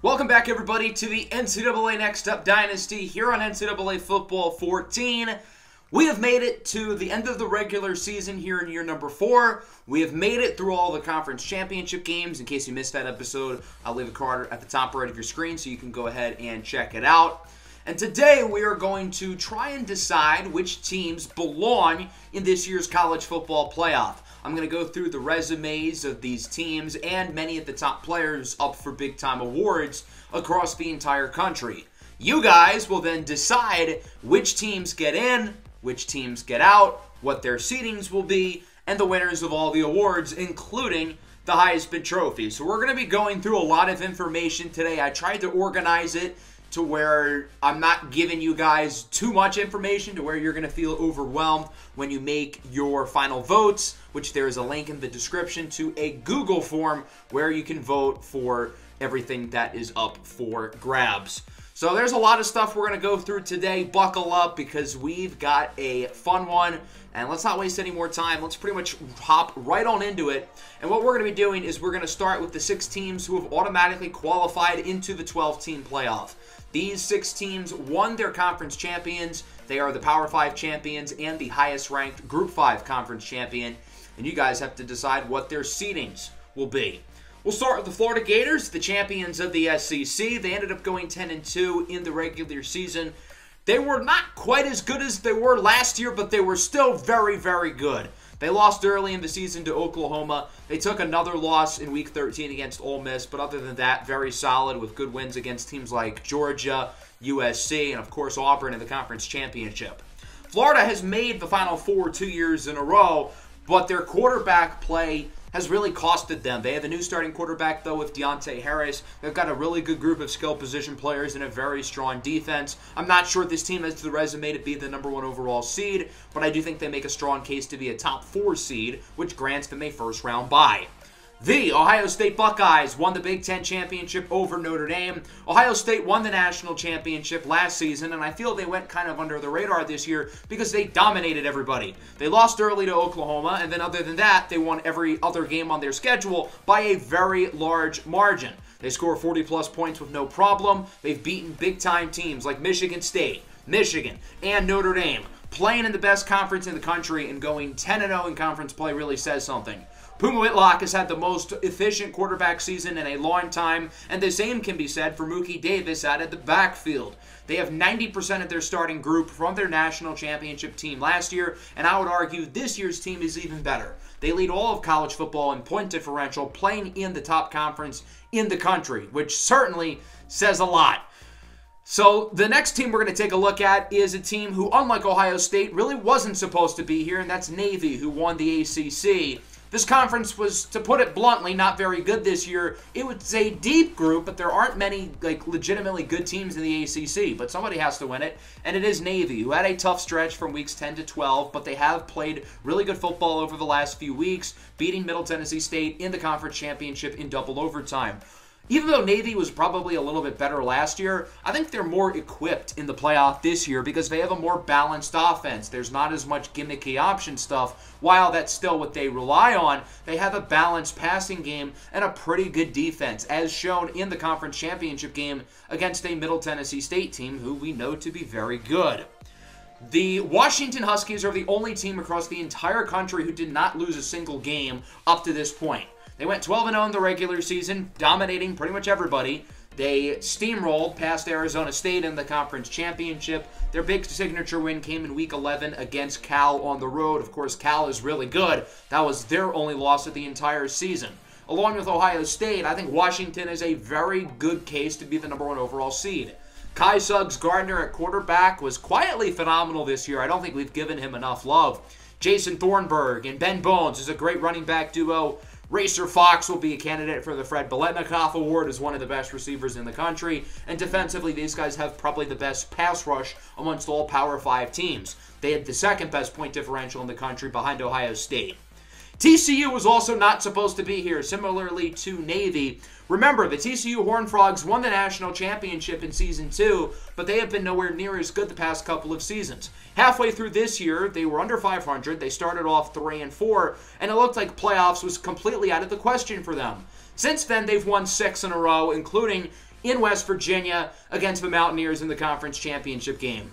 Welcome back, everybody, to the NCAA Next Up Dynasty here on NCAA Football 14. We have made it to the end of the regular season here in year number 4. We have made it through all the conference championship games. In case you missed that episode, I'll leave a card at the top right of your screen so you can go ahead and check it out. And today we are going to try and decide which teams belong in this year's college football playoff. I'm going to go through the resumes of these teams and many of the top players up for big-time awards across the entire country. You guys will then decide which teams get in, which teams get out, what their seedings will be, and the winners of all the awards, including the HEISMAN Trophy. So we're going to be going through a lot of information today. I tried to organize it to where I'm not giving you guys too much information to where you're going to feel overwhelmed when you make your final votes, which there is a link in the description to a Google form where you can vote for everything that is up for grabs. So there's a lot of stuff we're going to go through today. Buckle up because we've got a fun one. And let's not waste any more time. Let's pretty much hop right on into it. And what we're going to be doing is we're going to start with the 6 teams who have automatically qualified into the 12-team playoff. These 6 teams won their conference champions. They are the Power 5 champions and the highest-ranked Group 5 conference champion. And you guys have to decide what their seedings will be. We'll start with the Florida Gators, the champions of the SEC. They ended up going 10-2 in the regular season. They were not quite as good as they were last year, but they were still very, very good. They lost early in the season to Oklahoma. They took another loss in Week 13 against Ole Miss, but other than that, very solid with good wins against teams like Georgia, USC, and of course Auburn in the conference championship. Florida has made the Final Four 2 years in a row, but their quarterback play has really costed them. They have a new starting quarterback, though, with Deontay Harris. They've got a really good group of skill position players and a very strong defense. I'm not sure this team has the resume to be the #1 overall seed, but I do think they make a strong case to be a top 4 seed, which grants them a first-round bye. The Ohio State Buckeyes won the Big Ten Championship over Notre Dame. Ohio State won the national championship last season, and I feel they went kind of under the radar this year because they dominated everybody. They lost early to Oklahoma, and then other than that, they won every other game on their schedule by a very large margin. They score 40-plus points with no problem. They've beaten big-time teams like Michigan State, Michigan, and Notre Dame. Playing in the best conference in the country and going 10-0 in conference play really says something. Puma Whitlock has had the most efficient quarterback season in a long time, and the same can be said for Mookie Davis out of the backfield. They have 90% of their starting group from their national championship team last year, and I would argue this year's team is even better. They lead all of college football in point differential, playing in the top conference in the country, which certainly says a lot. So the next team we're going to take a look at is a team who, unlike Ohio State, really wasn't supposed to be here, and that's Navy, who won the ACC. This conference was, to put it bluntly, not very good this year. It was a deep group, but there aren't many legitimately good teams in the ACC. But somebody has to win it, and it is Navy, who had a tough stretch from weeks 10 to 12, but they have played really good football over the last few weeks, beating Middle Tennessee State in the conference championship in double overtime. Even though Navy was probably a little bit better last year, I think they're more equipped in the playoff this year because they have a more balanced offense. There's not as much gimmicky option stuff. While that's still what they rely on, they have a balanced passing game and a pretty good defense, as shown in the conference championship game against a Middle Tennessee State team who we know to be very good. The Washington Huskies are the only team across the entire country who did not lose a single game up to this point. They went 12-0 in the regular season, dominating pretty much everybody. They steamrolled past Arizona State in the conference championship. Their big signature win came in Week 11 against Cal on the road. Of course, Cal is really good. That was their only loss of the entire season. Along with Ohio State, I think Washington is a very good case to be the #1 overall seed. Kai Suggs-Gardner at quarterback was quietly phenomenal this year. I don't think we've given him enough love. Jason Thornburg and Ben Bones is a great running back duo. Racer Fox will be a candidate for the Fred Biletnikoff Award as one of the best receivers in the country. And defensively, these guys have probably the best pass rush amongst all Power 5 teams. They had the second best point differential in the country behind Ohio State. TCU was also not supposed to be here, similarly to Navy. Remember, the TCU Horned Frogs won the national championship in Season 2, but they have been nowhere near as good the past couple of seasons. Halfway through this year, they were under 500. They started off 3-4, and it looked like playoffs was completely out of the question for them. Since then, they've won 6 in a row, including in West Virginia against the Mountaineers in the conference championship game.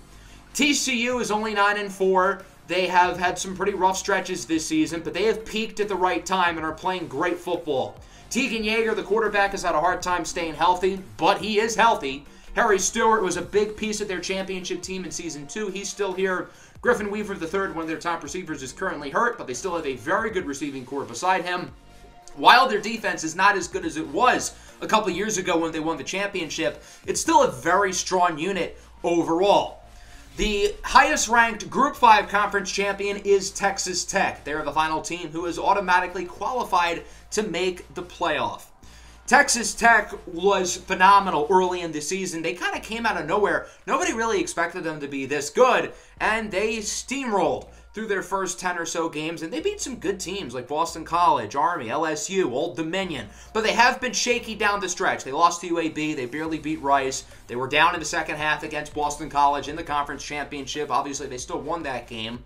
TCU is only 9-4. They have had some pretty rough stretches this season, but they have peaked at the right time and are playing great football. Tegan Yeager, the quarterback, has had a hard time staying healthy, but he is healthy. Harry Stewart was a big piece of their championship team in Season 2. He's still here. Griffin Weaver III, one of their top receivers, is currently hurt, but they still have a very good receiving core beside him. While their defense is not as good as it was a couple years ago when they won the championship, it's still a very strong unit overall. The highest-ranked Group 5 conference champion is Texas Tech. They are the final team who is automatically qualified to make the playoff. Texas Tech was phenomenal early in the season. They kind of came out of nowhere. Nobody really expected them to be this good, and they steamrolled through their first 10 or so games, and they beat some good teams like Boston College, Army, LSU, Old Dominion. But they have been shaky down the stretch. They lost to UAB. They barely beat Rice. They were down in the second half against Boston College in the conference championship. Obviously, they still won that game.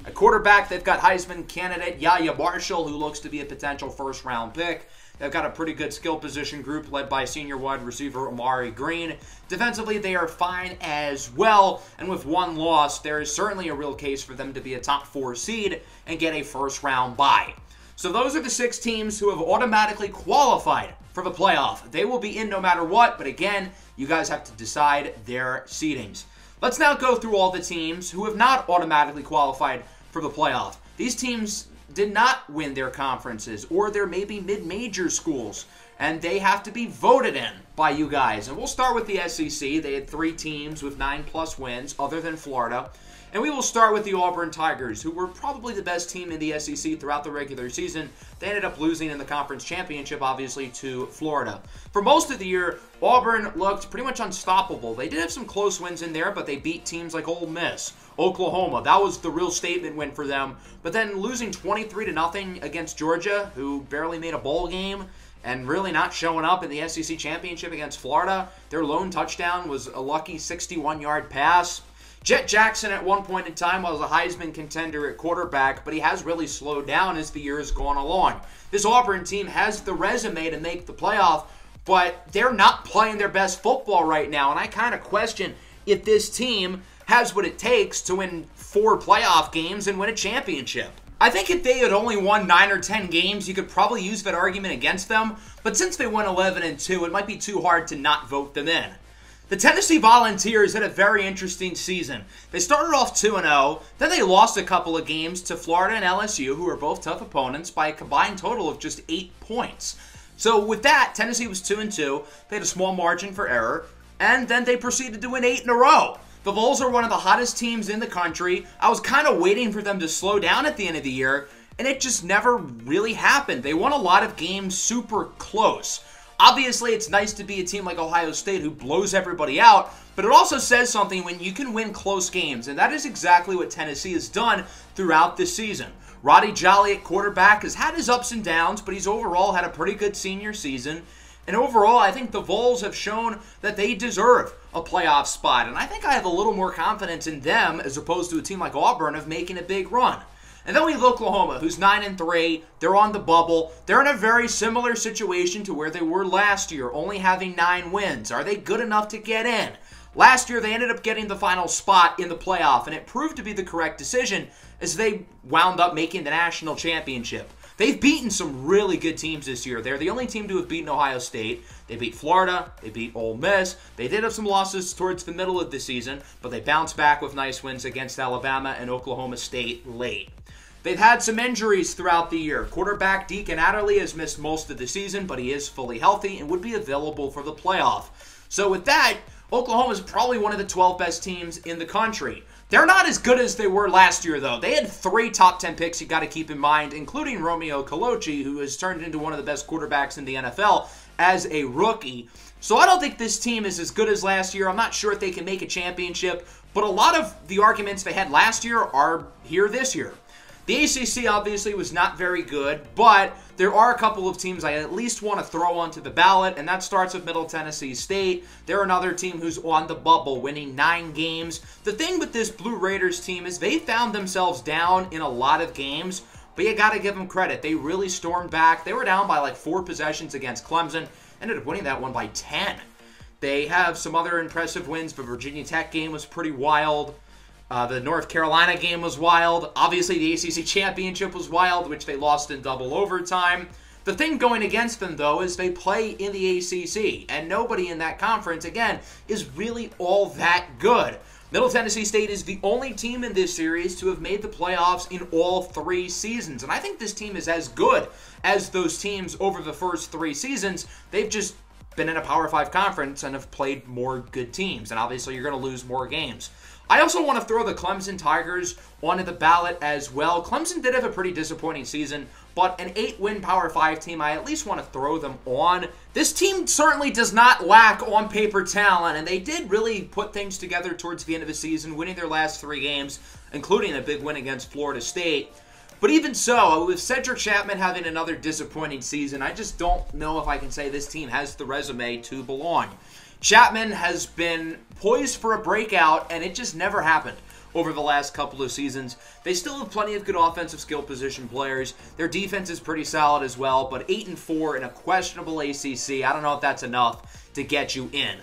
At quarterback, they've got Heisman candidate Yahya Marshall, who looks to be a potential first-round pick. They've got a pretty good skill position group led by senior wide receiver Amari Green. Defensively, they are fine as well, and with one loss, there is certainly a real case for them to be a top 4 seed and get a first-round bye. So those are the 6 teams who have automatically qualified for the playoff. They will be in no matter what, but again, you guys have to decide their seedings. Let's now go through all the teams who have not automatically qualified for the playoff. These teams did not win their conferences, or they're maybe mid-major schools, and they have to be voted in by you guys. And we'll start with the SEC. They had 3 teams with 9+ wins, other than Florida. And we will start with the Auburn Tigers, who were probably the best team in the SEC throughout the regular season. They ended up losing in the conference championship, obviously, to Florida. For most of the year, Auburn looked pretty much unstoppable. They did have some close wins in there, but they beat teams like Ole Miss, Oklahoma. That was the real statement win for them. But then losing 23-0 against Georgia, who barely made a bowl game, and really not showing up in the SEC championship against Florida. Their lone touchdown was a lucky 61-yard pass. Jet Jackson at one point in time was a Heisman contender at quarterback, but he has really slowed down as the year has gone along. This Auburn team has the resume to make the playoff, but they're not playing their best football right now, and I kind of question if this team has what it takes to win 4 playoff games and win a championship. I think if they had only won 9 or 10 games, you could probably use that argument against them, but since they went 11-2, it might be too hard to not vote them in. The Tennessee Volunteers had a very interesting season. They started off 2-0, then they lost a couple of games to Florida and LSU, who are both tough opponents, by a combined total of just 8 points. So with that, Tennessee was 2-2, they had a small margin for error, and then they proceeded to win 8 in a row. The Vols are one of the hottest teams in the country. I was kind of waiting for them to slow down at the end of the year, and it just never really happened. They won a lot of games super close. Obviously, it's nice to be a team like Ohio State who blows everybody out, but it also says something when you can win close games, and that is exactly what Tennessee has done throughout this season. Roddy Jolly at quarterback has had his ups and downs, but he's overall had a pretty good senior season. And overall, I think the Vols have shown that they deserve a playoff spot, and I think I have a little more confidence in them as opposed to a team like Auburn of making a big run. And then we have Oklahoma, who's 9-3. They're on the bubble. They're in a very similar situation to where they were last year, only having 9 wins. Are they good enough to get in? Last year, they ended up getting the final spot in the playoff, and it proved to be the correct decision as they wound up making the national championship. They've beaten some really good teams this year. They're the only team to have beaten Ohio State. They beat Florida. They beat Ole Miss. They did have some losses towards the middle of the season, but they bounced back with nice wins against Alabama and Oklahoma State late. They've had some injuries throughout the year. Quarterback Deacon Adderley has missed most of the season, but he is fully healthy and would be available for the playoff. So with that, Oklahoma is probably one of the 12 best teams in the country. They're not as good as they were last year, though. They had 3 top 10 picks you got to keep in mind, including Romeo Coloci, who has turned into one of the best quarterbacks in the NFL as a rookie. So I don't think this team is as good as last year. I'm not sure if they can make a championship, but a lot of the arguments they had last year are here this year. The ACC obviously was not very good, but there are a couple of teams I at least want to throw onto the ballot, and that starts with Middle Tennessee State. They're another team who's on the bubble, winning 9 games. The thing with this Blue Raiders team is they found themselves down in a lot of games, but you got to give them credit. They really stormed back. They were down by like 4 possessions against Clemson, ended up winning that one by 10. They have some other impressive wins. The Virginia Tech game was pretty wild. The North Carolina game was wild. Obviously, the ACC Championship was wild, which they lost in double overtime. The thing going against them, though, is they play in the ACC, and nobody in that conference, again, is really all that good. Middle Tennessee State is the only team in this series to have made the playoffs in all 3 seasons, and I think this team is as good as those teams over the first 3 seasons. They've just been in a Power 5 conference and have played more good teams, and obviously you're going to lose more games. I also want to throw the Clemson Tigers onto the ballot as well. Clemson did have a pretty disappointing season, but an 8-win Power 5 team, I at least want to throw them on. This team certainly does not lack on paper talent, and they did really put things together towards the end of the season, winning their last 3 games, including a big win against Florida State. But even so, with Cedric Chapman having another disappointing season, I just don't know if I can say this team has the resume to belong. Chapman has been poised for a breakout, and it just never happened over the last couple of seasons. They still have plenty of good offensive skill position players. Their defense is pretty solid as well, but 8-4 in a questionable ACC, I don't know if that's enough to get you in.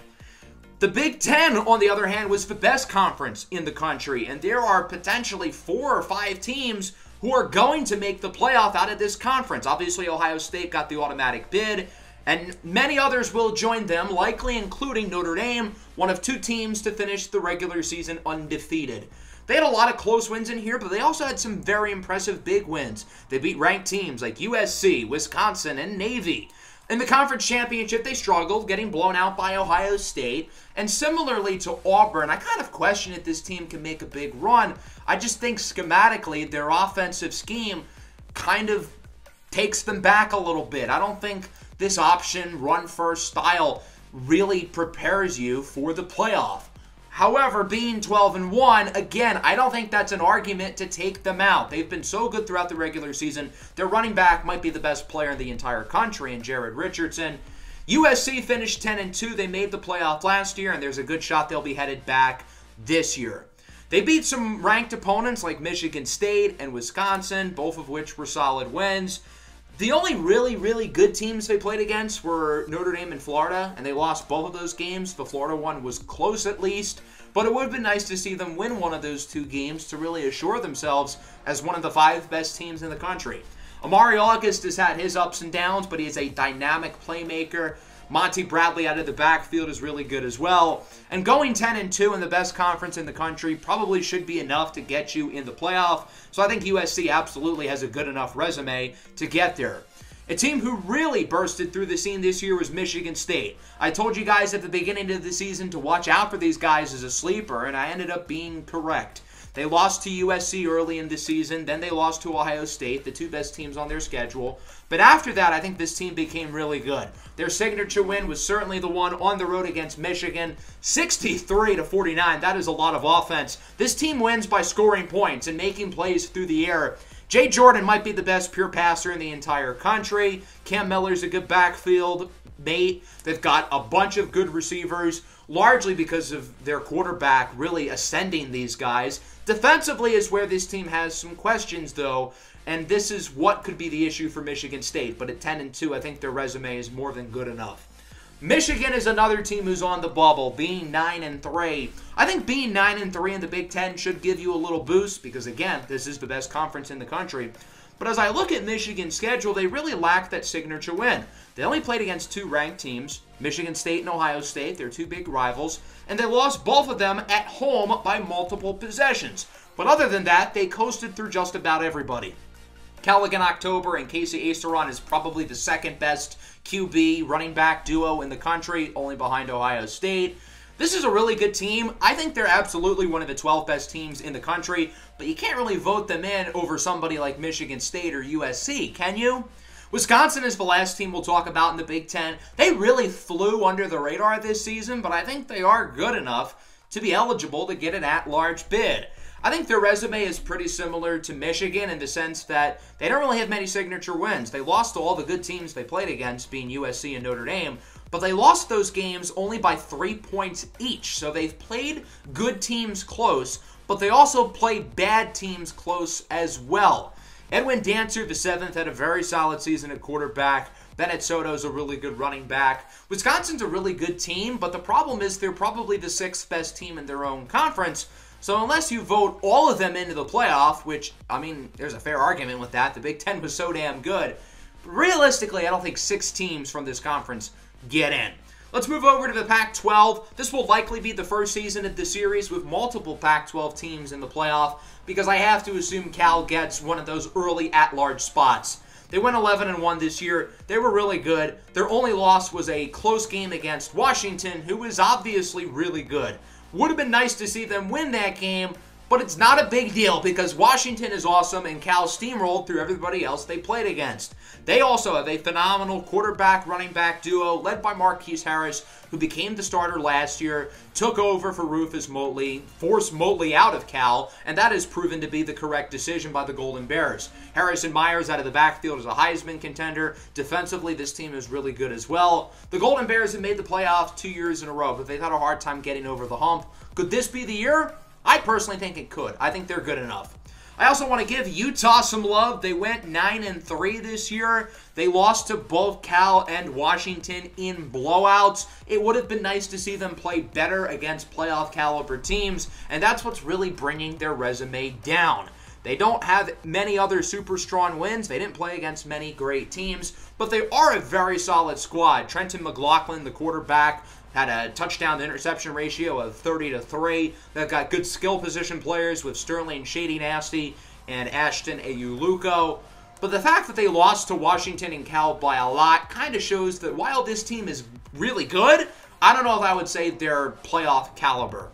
The Big Ten, on the other hand, was the best conference in the country, and there are potentially 4 or 5 teams who are going to make the playoff out of this conference. Obviously, Ohio State got the automatic bid, and many others will join them, likely including Notre Dame, one of 2 teams to finish the regular season undefeated. They had a lot of close wins in here, but they also had some very impressive big wins. They beat ranked teams like USC, Wisconsin, and Navy. In the conference championship, they struggled, getting blown out by Ohio State. And similarly to Auburn, I kind of question if this team can make a big run. I just think schematically, their offensive scheme kind of takes them back a little bit. I don't think this option, run-first style really prepares you for the playoff. However, being 12-1, again, I don't think that's an argument to take them out. They've been so good throughout the regular season. Their running back might be the best player in the entire country in Jared Richardson. USC finished 10-2. They made the playoff last year, and there's a good shot they'll be headed back this year. They beat some ranked opponents like Michigan State and Wisconsin, both of which were solid wins. The only really good teams they played against were Notre Dame and Florida, and they lost both of those games. The Florida one was close at least, but it would have been nice to see them win one of those 2 games to really assure themselves as one of the 5 best teams in the country. Amari August has had his ups and downs, but he is a dynamic playmaker. Monty Bradley out of the backfield is really good as well. And going 10-2 in the best conference in the country probably should be enough to get you in the playoff. So I think USC absolutely has a good enough resume to get there. A team who really bursted through the scene this year was Michigan State. I told you guys at the beginning of the season to watch out for these guys as a sleeper, and I ended up being correct. They lost to USC early in the season, then they lost to Ohio State, the 2 best teams on their schedule. But after that, I think this team became really good. Their signature win was certainly the one on the road against Michigan, 63-49. That is a lot of offense. This team wins by scoring points and making plays through the air. Jay Jordan might be the best pure passer in the entire country. Cam Miller's a good backfield mate. They've got a bunch of good receivers, largely because of their quarterback really ascending these guys. Defensively is where this team has some questions, though, and this is what could be the issue for Michigan State. But at 10-2, I think their resume is more than good enough. Michigan is another team who's on the bubble, being 9-3. I think being 9-3 in the Big Ten should give you a little boost because, again, this is the best conference in the country. But as I look at Michigan's schedule, they really lack that signature win. They only played against 2 ranked teams, Michigan State and Ohio State. They're 2 big rivals, and they lost both of them at home by multiple possessions. But other than that, they coasted through just about everybody. Callaghan October and Casey Asteron is probably the 2nd best QB running back duo in the country, only behind Ohio State. This is a really good team. I think they're absolutely one of the 12 best teams in the country, but you can't really vote them in over somebody like Michigan State or USC, can you? Wisconsin is the last team we'll talk about in the Big Ten. They really flew under the radar this season, but I think they are good enough to be eligible to get an at-large bid. I think their resume is pretty similar to Michigan in the sense that they don't really have many signature wins. They lost to all the good teams they played against, being USC and Notre Dame, but they lost those games only by 3 points each. So they've played good teams close, but they also played bad teams close as well. Edwin Dancer, the 7th, had a very solid season at quarterback. Bennett Soto's a really good running back. Wisconsin's a really good team, but the problem is they're probably the 6th best team in their own conference. So unless you vote all of them into the playoff, which, I mean, there's a fair argument with that. The Big Ten was so damn good. But realistically, I don't think 6 teams from this conference get in. Let's move over to the Pac-12. This will likely be the first season of the series with multiple Pac-12 teams in the playoff because I have to assume Cal gets one of those early at-large spots. They went 11-1 this year. They were really good. Their only loss was a close game against Washington, who is obviously really good. Would have been nice to see them win that game, but it's not a big deal because Washington is awesome and Cal steamrolled through everybody else they played against. They also have a phenomenal quarterback-running back duo led by Marquise Harris, who became the starter last year, took over for Rufus Motley, forced Motley out of Cal, and that has proven to be the correct decision by the Golden Bears. Harrison Myers out of the backfield is a Heisman contender. Defensively, this team is really good as well. The Golden Bears have made the playoffs 2 years in a row, but they've had a hard time getting over the hump. Could this be the year? I personally think it could. I think they're good enough. I also want to give Utah some love. They went 9-3 this year. They lost to both Cal and Washington in blowouts. It would have been nice to see them play better against playoff caliber teams, and that's what's really bringing their resume down. They don't have many other super strong wins. They didn't play against many great teams, but they are a very solid squad. Trenton McLaughlin, the quarterback, had a touchdown-to-interception ratio of 30-3. They've got good skill position players with Sterling Shady Nasty and Ashton Ayuluko. But the fact that they lost to Washington and Cal by a lot kind of shows that while this team is really good, I don't know if I would say they're playoff caliber.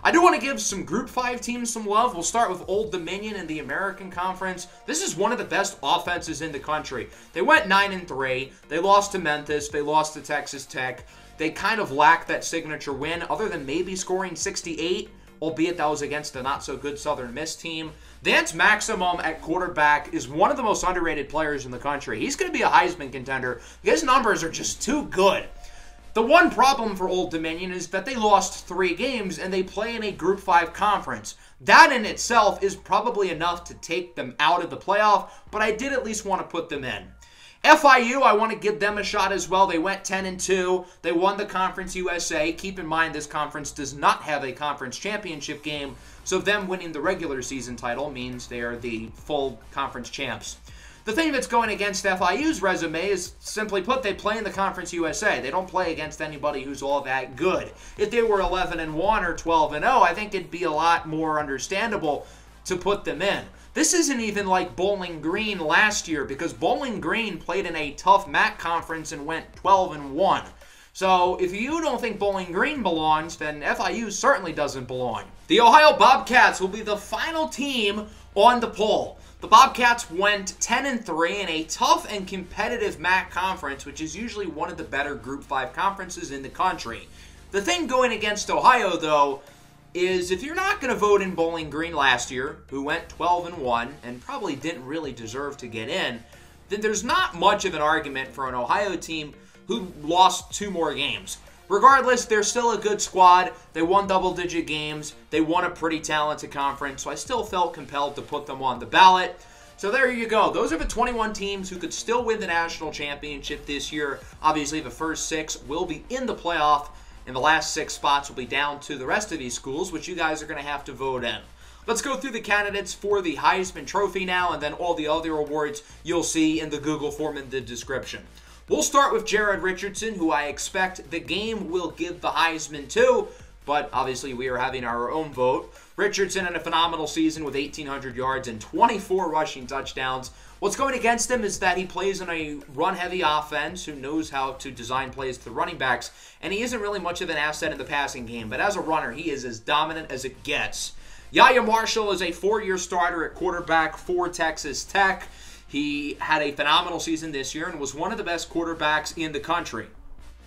I do want to give some Group 5 teams some love. We'll start with Old Dominion in the American Conference. This is one of the best offenses in the country. They went 9-3. They lost to Memphis. They lost to Texas Tech. They kind of lack that signature win, other than maybe scoring 68, albeit that was against the not-so-good Southern Miss team. Vance Maximum at quarterback is one of the most underrated players in the country. He's going to be a Heisman contender. His numbers are just too good. The one problem for Old Dominion is that they lost 3 games, and they play in a Group 5 conference. That in itself is probably enough to take them out of the playoff, but I did at least want to put them in. FIU, I want to give them a shot as well. They went 10-2. They won the Conference USA. Keep in mind, this conference does not have a conference championship game, so them winning the regular season title means they are the full conference champs. The thing that's going against FIU's resume is, simply put, they play in the Conference USA. They don't play against anybody who's all that good. If they were 11-1 or 12-0, I think it'd be a lot more understandable to put them in. This isn't even like Bowling Green last year, because Bowling Green played in a tough MAC conference and went 12-1. So if you don't think Bowling Green belongs, then FIU certainly doesn't belong. The Ohio Bobcats will be the final team on the poll. The Bobcats went 10-3 in a tough and competitive MAC conference, which is usually one of the better Group 5 conferences in the country. The thing going against Ohio, though, is if you're not going to vote in Bowling Green last year, who went 12-1 and probably didn't really deserve to get in, then there's not much of an argument for an Ohio team who lost 2 more games. Regardless, they're still a good squad. They won double-digit games. They won a pretty talented conference, so I still felt compelled to put them on the ballot. So there you go. Those are the 21 teams who could still win the national championship this year. Obviously, the first 6 will be in the playoff, and the last 6 spots will be down to the rest of these schools, which you guys are going to have to vote in. Let's go through the candidates for the Heisman Trophy now, and then all the other awards you'll see in the Google form in the description. We'll start with Jared Richardson, who I expect the game will give the Heisman to, but obviously we are having our own vote. Richardson had a phenomenal season with 1,800 yards and 24 rushing touchdowns. What's going against him is that he plays in a run-heavy offense who knows how to design plays to the running backs, and he isn't really much of an asset in the passing game, but as a runner, he is as dominant as it gets. Yahya Marshall is a 4-year starter at quarterback for Texas Tech. He had a phenomenal season this year and was one of the best quarterbacks in the country.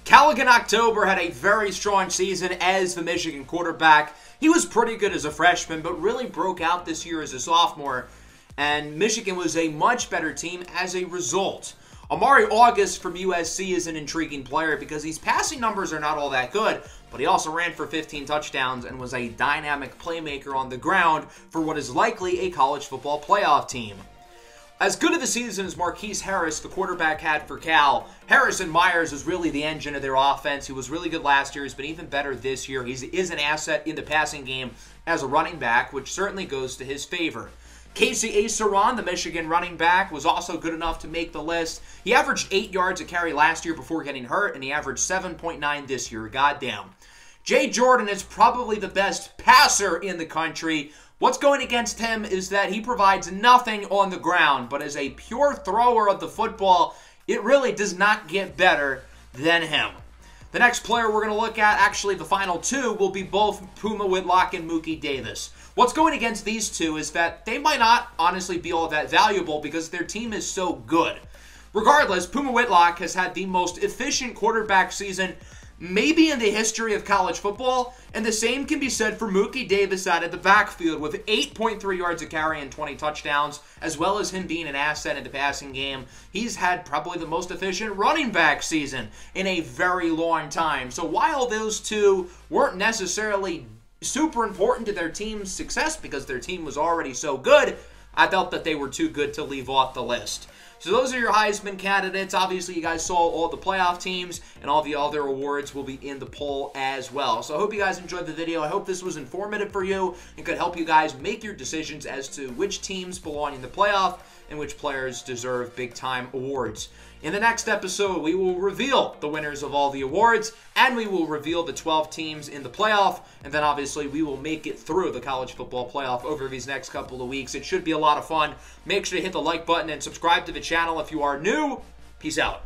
Callaghan October had a very strong season as the Michigan quarterback. He was pretty good as a freshman, but really broke out this year as a sophomore, and Michigan was a much better team as a result. Amari August from USC is an intriguing player because his passing numbers are not all that good, but he also ran for 15 touchdowns and was a dynamic playmaker on the ground for what is likely a college football playoff team. As good of a season as Marquise Harris, the quarterback, had for Cal, Harrison Myers was really the engine of their offense. He was really good last year. He's been even better this year. He is an asset in the passing game as a running back, which certainly goes to his favor. Casey Aceron, the Michigan running back, was also good enough to make the list. He averaged 8 yards a carry last year before getting hurt, and he averaged 7.9 this year. Goddamn. Jay Jordan is probably the best passer in the country. What's going against him is that he provides nothing on the ground, but as a pure thrower of the football, it really does not get better than him. The next player we're going to look at, actually the final two, will be both Puma Whitlock and Mookie Davis. What's going against these two is that they might not honestly be all that valuable because their team is so good. Regardless, Puma Whitlock has had the most efficient quarterback season maybe in the history of college football, and the same can be said for Mookie Davis out of the backfield with 8.3 yards a carry and 20 touchdowns, as well as him being an asset in the passing game. He's had probably the most efficient running back season in a very long time. So while those two weren't necessarily super important to their team's success because their team was already so good, I felt that they were too good to leave off the list. So those are your Heisman candidates. Obviously, you guys saw all the playoff teams, and all the other awards will be in the poll as well. So I hope you guys enjoyed the video. I hope this was informative for you and could help you guys make your decisions as to which teams belong in the playoff and which players deserve big-time awards. In the next episode, we will reveal the winners of all the awards, and we will reveal the 12 teams in the playoff, and then obviously we will make it through the college football playoff over these next couple of weeks. It should be a lot of fun. Make sure to hit the like button and subscribe to the channel if you are new. Peace out.